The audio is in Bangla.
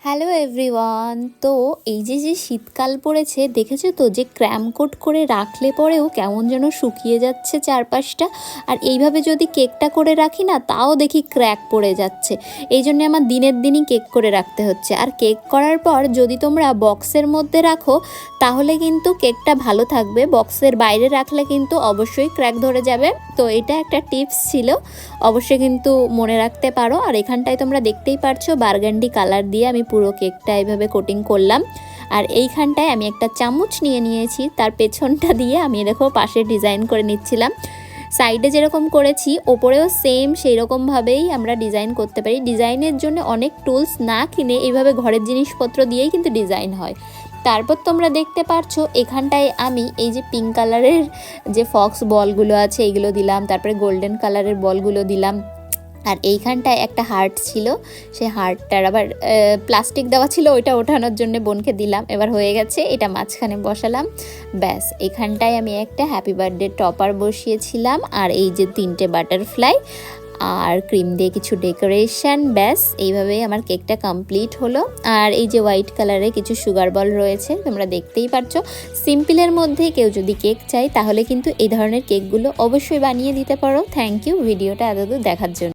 Hello everyone. তো এই যে শীতকাল পড়েছে, দেখেছো তো যে ক্র্যামকোট করে রাখলে পরেও কেমন যেন শুকিয়ে যাচ্ছে চারপাশটা। আর এইভাবে যদি কেকটা করে রাখি না, তাও দেখি ক্র্যাক পড়ে যাচ্ছে। এই জন্য আমার দিনের দিনই কেক করে রাখতে হচ্ছে। আর কেক করার পর যদি তোমরা বক্সের মধ্যে রাখো তাহলে কিন্তু কেকটা ভালো থাকবে, বক্সের বাইরে রাখলে কিন্তু অবশ্যই ক্র্যাক ধরে যাবে। তো এটা একটা টিপস ছিল, অবশ্যই কিন্তু মনে রাখতে পারো। আর এখানটায় তোমরা দেখতেই পারছো বার্গান্ডি কালার দিয়ে আমি পুরো কেকটা এইভাবে কোটিং করলাম। আর এইখানটায় আমি একটা চামচ নিয়ে নিয়েছি, তার পেছনটা দিয়ে আমি দেখো পাশে ডিজাইন করে নিচ্ছিলাম। সাইডে যেরকম করেছি ওপরেও সেম সেই রকমভাবেই আমরা ডিজাইন করতে পারি। ডিজাইনের জন্য অনেক টুলস না কিনে এইভাবে ঘরের জিনিসপত্র দিয়েই কিন্তু ডিজাইন হয়। তারপর তোমরা দেখতে পারছো এখানটায় আমি এই যে পিঙ্ক কালারের যে ফক্স বলগুলো আছে এইগুলো দিলাম, তারপরে গোল্ডেন কালারের বলগুলো দিলাম। আর এইখানটায় একটা হার্ট ছিল, সেই হার্টটার আবার প্লাস্টিক দেওয়া ছিল, ওইটা ওঠানোর জন্য বোনকে দিলাম। এবার হয়ে গেছে, এটা মাঝখানে বসালাম। ব্যাস, এখানটায় আমি একটা হ্যাপি বার্থডে টপার বসিয়েছিলাম। আর এই যে 3টে বাটারফ্লাই আর ক্রিম দিয়ে কিছু ডেকোরেশন। ব্যাস, এইভাবেই আমার কেকটা কমপ্লিট হলো। আর এই যে হোয়াইট কালারে কিছু সুগার বল রয়েছে, তোমরা দেখতেই পারছো। সিম্পলের মধ্যে কেউ যদি কেক চাই তাহলে কিন্তু এই ধরনের কেকগুলো অবশ্যই বানিয়ে দিতে পারো। থ্যাংক ইউ ভিডিওটা এতদূর দেখার জন্য।